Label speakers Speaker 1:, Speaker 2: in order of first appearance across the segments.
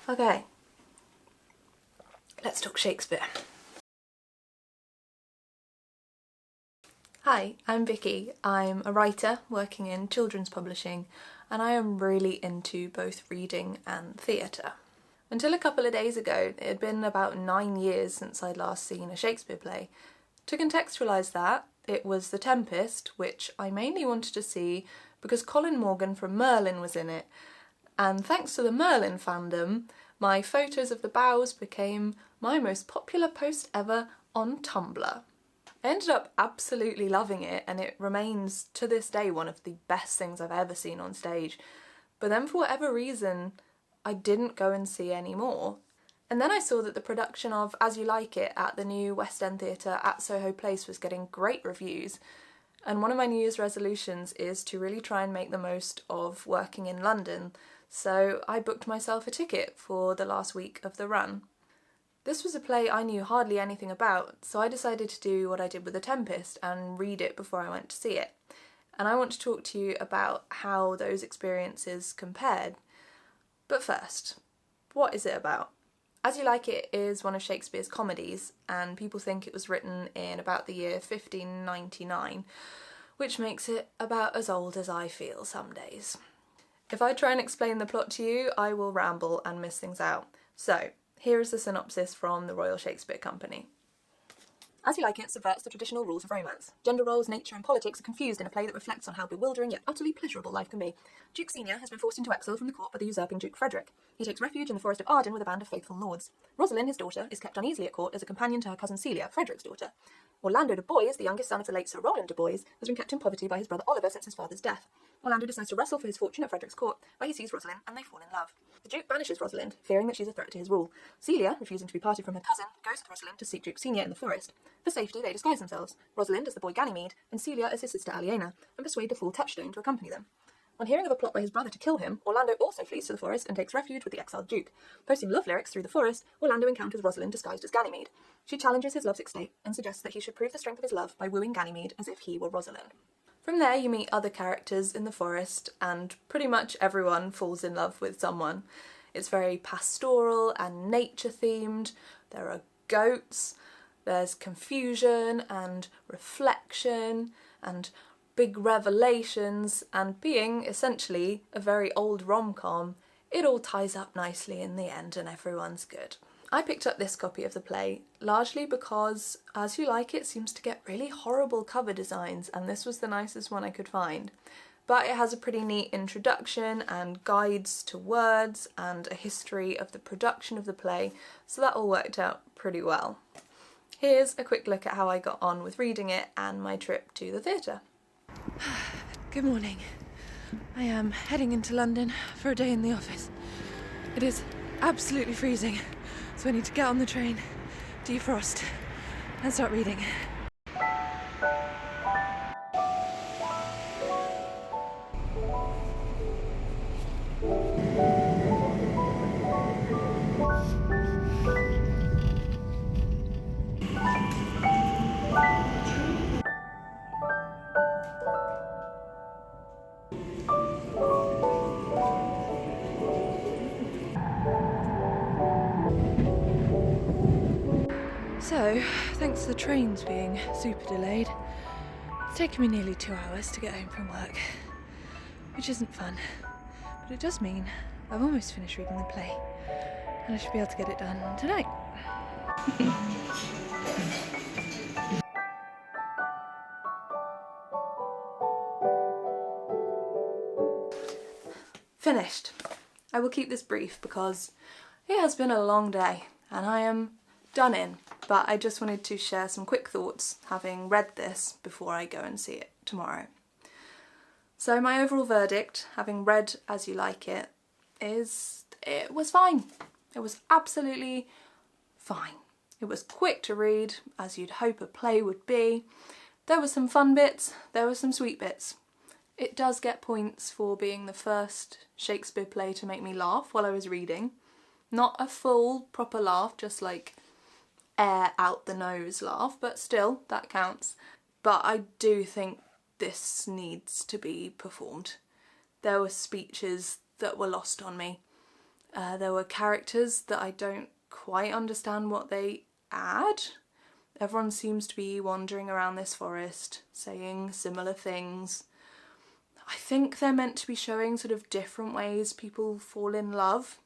Speaker 1: Okay, let's talk Shakespeare. Hi, I'm Vicky. I'm a writer working in children's publishing, and I am really into both reading and theatre. Until a couple of days ago, it had been about 9 years since I'd last seen a Shakespeare play. To contextualise that, it was The Tempest, which I mainly wanted to see because Colin Morgan from Merlin was in it, and thanks to the Merlin fandom, my photos of the bows became my most popular post ever on Tumblr. I ended up absolutely loving it, and it remains to this day one of the best things I've ever seen on stage. But then for whatever reason, I didn't go and see any more. And then I saw that the production of As You Like It at the new West End Theatre at Soho Place was getting great reviews. And one of my New Year's resolutions is to really try and make the most of working in London, so I booked myself a ticket for the last week of the run. This was a play I knew hardly anything about, so I decided to do what I did with The Tempest and read it before I went to see it. And I want to talk to you about how those experiences compared. But first, what is it about? As You Like It is one of Shakespeare's comedies, and people think it was written in about the year 1599, which makes it about as old as I feel some days. If I try and explain the plot to you, I will ramble and miss things out. So, here is the synopsis from the Royal Shakespeare Company. As You Like It subverts the traditional rules of romance. Gender roles, nature and politics are confused in a play that reflects on how bewildering yet utterly pleasurable life can be. Duke Senior has been forced into exile from the court by the usurping Duke Frederick. He takes refuge in the forest of Arden with a band of faithful lords. Rosalind, his daughter, is kept uneasily at court as a companion to her cousin Celia, Frederick's daughter. Orlando de Boys, the youngest son of the late Sir Rowland de Boys, has been kept in poverty by his brother Oliver since his father's death. Orlando decides to wrestle for his fortune at Frederick's court, where he sees Rosalind and they fall in love. The Duke banishes Rosalind, fearing that she's a threat to his rule. Celia, refusing to be parted from her cousin, goes with Rosalind to seek Duke Senior in the forest. For safety, they disguise themselves, Rosalind as the boy Ganymede, and Celia as his sister Aliena, and persuade the fool Touchstone to accompany them. On hearing of a plot by his brother to kill him, Orlando also flees to the forest and takes refuge with the exiled Duke. Posting love lyrics through the forest, Orlando encounters Rosalind disguised as Ganymede. She challenges his lovesick state and suggests that he should prove the strength of his love by wooing Ganymede as if he were Rosalind. From there you meet other characters in the forest, and pretty much everyone falls in love with someone. It's very pastoral and nature themed. There are goats, there's confusion and reflection and big revelations, and being essentially a very old rom-com, it all ties up nicely in the end and everyone's good. I picked up this copy of the play largely because As You Like It seems to get really horrible cover designs, and this was the nicest one I could find. But it has a pretty neat introduction and guides to words and a history of the production of the play, so that all worked out pretty well. Here's a quick look at how I got on with reading it and my trip to the theatre.
Speaker 2: Good morning. I am heading into London for a day in the office. It is absolutely freezing, so I need to get on the train, defrost, and start reading. So, thanks to the trains being super delayed, it's taken me nearly 2 hours to get home from work, which isn't fun, but it does mean I've almost finished reading the play, and I should be able to get it done tonight.
Speaker 1: Finished. I will keep this brief because it has been a long day and I am done in, but I just wanted to share some quick thoughts having read this before I go and see it tomorrow. So my overall verdict, having read As You Like It, is it was fine. It was absolutely fine. It was quick to read, as you'd hope a play would be. There were some fun bits, there were some sweet bits. It does get points for being the first Shakespeare play to make me laugh while I was reading. Not a full, proper laugh, just like air out the nose laugh, but still, that counts. But I do think this needs to be performed. There were speeches that were lost on me. There were characters that I don't quite understand what they add. Everyone seems to be wandering around this forest, saying similar things. I think they're meant to be showing sort of different ways people fall in love,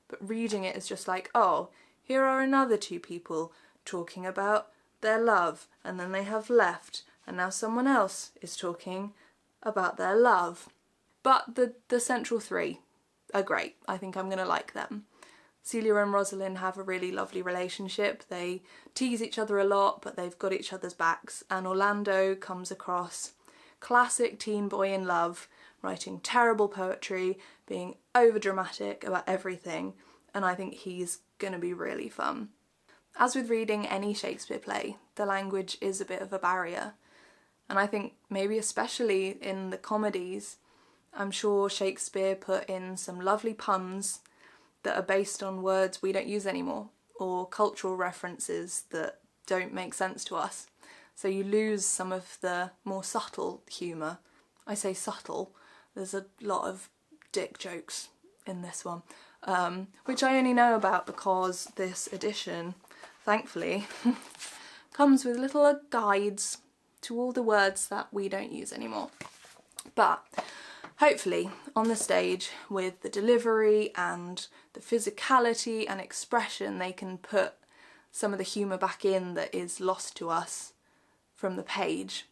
Speaker 1: but reading it is just like, oh, here are another two people talking about their love, and then they have left, and now someone else is talking about their love. But the central three are great. I think I'm going to like them. Celia and Rosalind have a really lovely relationship. They tease each other a lot, but they've got each other's backs. And Orlando comes across classic teen boy in love, writing terrible poetry, being overdramatic about everything, and I think he's going to be really fun. As with reading any Shakespeare play, the language is a bit of a barrier. And I think maybe especially in the comedies, I'm sure Shakespeare put in some lovely puns that are based on words we don't use anymore, or cultural references that don't make sense to us. So you lose some of the more subtle humour. I say subtle, there's a lot of dick jokes in this one, which I only know about because this edition, thankfully, comes with little guides to all the words that we don't use anymore. But hopefully on the stage, with the delivery and the physicality and expression, they can put some of the humour back in that is lost to us from the page.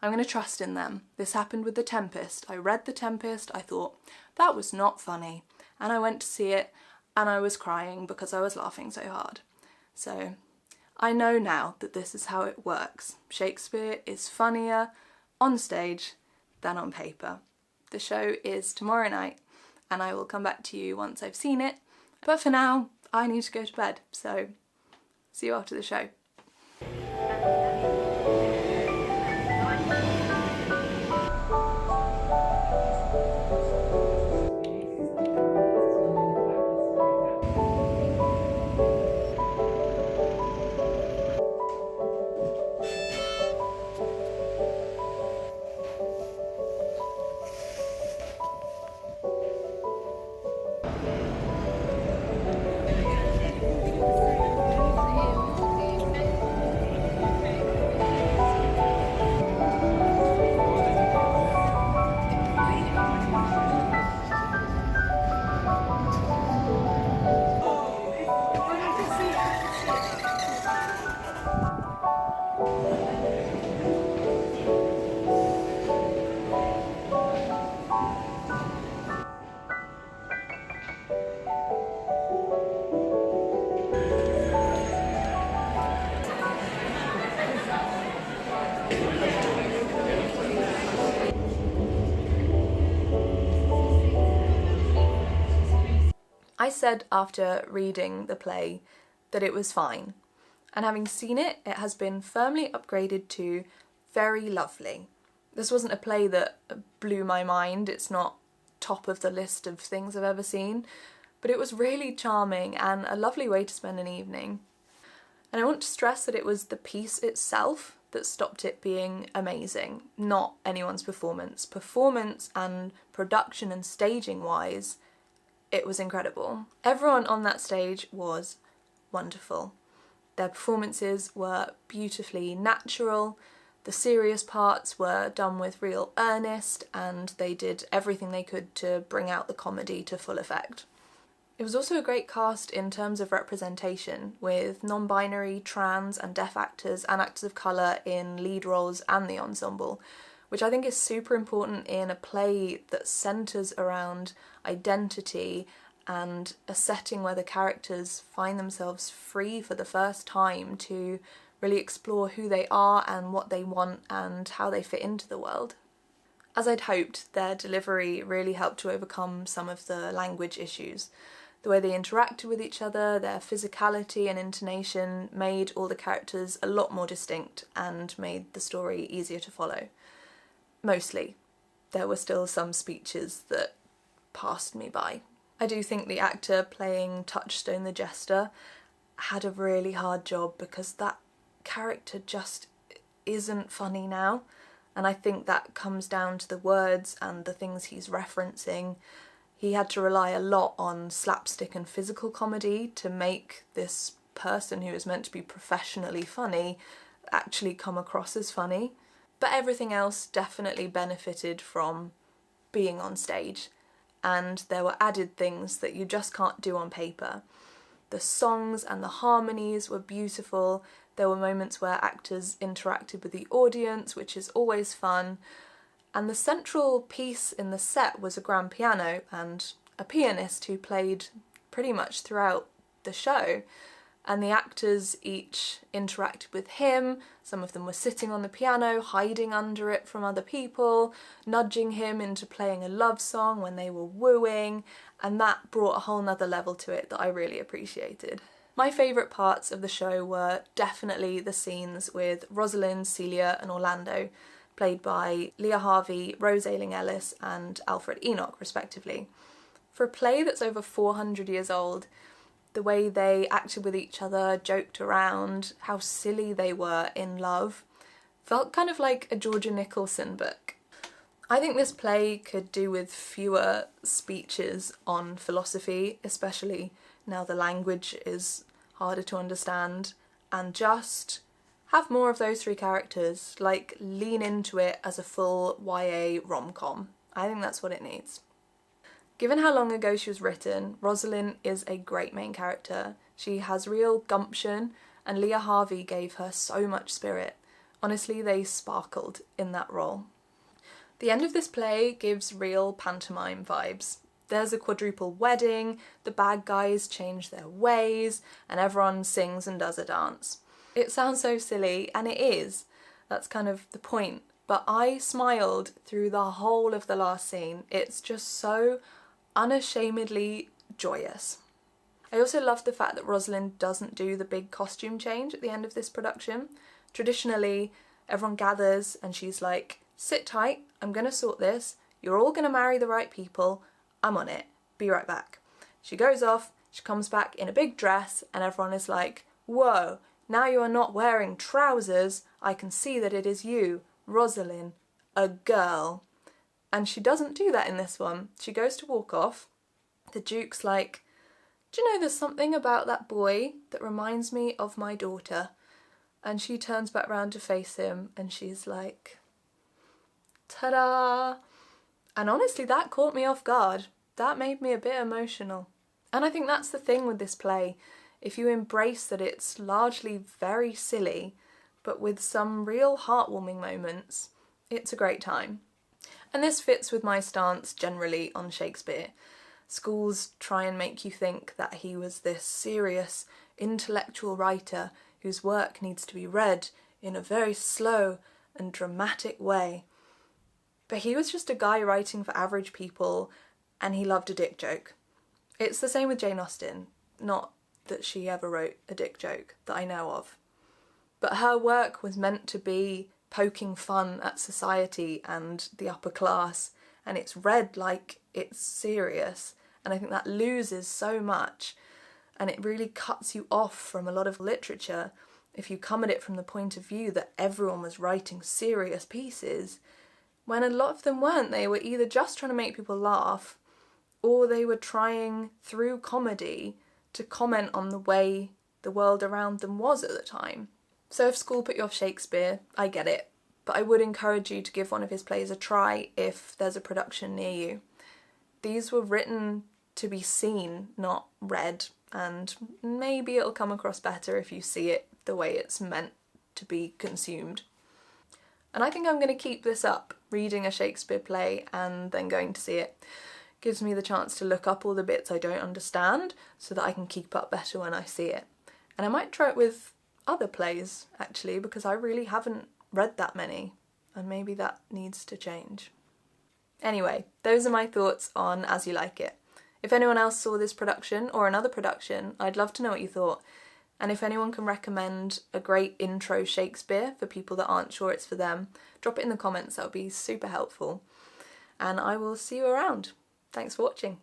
Speaker 1: I'm going to trust in them. This happened with The Tempest. I read The Tempest, I thought, that was not funny. And I went to see it and I was crying because I was laughing so hard. So I know now that this is how it works. Shakespeare is funnier on stage than on paper. The show is tomorrow night and I will come back to you once I've seen it. But for now, I need to go to bed, so see you after the show. I said after reading the play that it was fine, and having seen it, it has been firmly upgraded to very lovely. This wasn't a play that blew my mind, it's not top of the list of things I've ever seen, but it was really charming and a lovely way to spend an evening. And I want to stress that it was the piece itself that stopped it being amazing, not anyone's performance. Performance and production and staging wise, it was incredible. Everyone on that stage was wonderful. Their performances were beautifully natural, the serious parts were done with real earnest, and they did everything they could to bring out the comedy to full effect. It was also a great cast in terms of representation, with non-binary, trans and deaf actors and actors of colour in lead roles and the ensemble, which I think is super important in a play that centres around identity and a setting where the characters find themselves free for the first time to really explore who they are and what they want and how they fit into the world. As I'd hoped, their delivery really helped to overcome some of the language issues. The way they interacted with each other, their physicality and intonation made all the characters a lot more distinct and made the story easier to follow. Mostly. There were still some speeches that passed me by. I do think the actor playing Touchstone the Jester had a really hard job because that character just isn't funny now, and I think that comes down to the words and the things he's referencing. he had to rely a lot on slapstick and physical comedy to make this person who was meant to be professionally funny actually come across as funny. But everything else definitely benefited from being on stage, and there were added things that you just can't do on paper. The songs and the harmonies were beautiful. There were moments where actors interacted with the audience, which is always fun. And the central piece in the set was a grand piano and a pianist who played pretty much throughout the show. And the actors each interacted with him. Some of them were sitting on the piano, hiding under it from other people, nudging him into playing a love song when they were wooing, and that brought a whole nother level to it that I really appreciated. My favourite parts of the show were definitely the scenes with Rosalind, Celia and Orlando, played by Leah Harvey, Rose Ayling-Ellis and Alfred Enoch respectively. For a play that's over 400 years old, the way they acted with each other, joked around, how silly they were in love, felt kind of like a Georgia Nicholson book. I think this play could do with fewer speeches on philosophy, especially now the language is harder to understand, and just have more of those three characters, like lean into it as a full YA rom-com. I think that's what it needs. Given how long ago she was written, Rosalind is a great main character. She has real gumption, and Leah Harvey gave her so much spirit. Honestly, they sparkled in that role. The end of this play gives real pantomime vibes. There's a quadruple wedding, the bad guys change their ways, and everyone sings and does a dance. It sounds so silly, and it is. That's kind of the point. But I smiled through the whole of the last scene. It's just so unashamedly joyous. I also love the fact that Rosalind doesn't do the big costume change at the end of this production. Traditionally, everyone gathers and she's like, sit tight, I'm going to sort this, you're all going to marry the right people, I'm on it, be right back. She goes off, she comes back in a big dress and everyone is like, whoa, now you are not wearing trousers, I can see that it is you, Rosalind, a girl. And she doesn't do that in this one. She goes to walk off. The Duke's like, do you know there's something about that boy that reminds me of my daughter? And she turns back round to face him and she's like, ta-da! And honestly, that caught me off guard. That made me a bit emotional. And I think that's the thing with this play. If you embrace that it's largely very silly, but with some real heartwarming moments, it's a great time. And this fits with my stance generally on Shakespeare. Schools try and make you think that he was this serious, intellectual writer whose work needs to be read in a very slow and dramatic way. But he was just a guy writing for average people, and he loved a dick joke. It's the same with Jane Austen. Not that she ever wrote a dick joke that I know of. But her work was meant to be poking fun at society and the upper class, and it's read like it's serious, and I think that loses so much, and it really cuts you off from a lot of literature if you come at it from the point of view that everyone was writing serious pieces, when a lot of them weren't. They were either just trying to make people laugh, or they were trying, through comedy, to comment on the way the world around them was at the time. So if school put you off Shakespeare, I get it, but I would encourage you to give one of his plays a try if there's a production near you. These were written to be seen, not read, and maybe it'll come across better if you see it the way it's meant to be consumed. And I think I'm going to keep this up, reading a Shakespeare play and then going to see it. Gives me the chance to look up all the bits I don't understand so that I can keep up better when I see it. And I might try it with other plays, actually, because I really haven't read that many, and maybe that needs to change. Anyway, those are my thoughts on As You Like It. If anyone else saw this production or another production, I'd love to know what you thought. And if anyone can recommend a great intro Shakespeare for people that aren't sure it's for them, drop it in the comments, that would be super helpful. And I will see you around. Thanks for watching.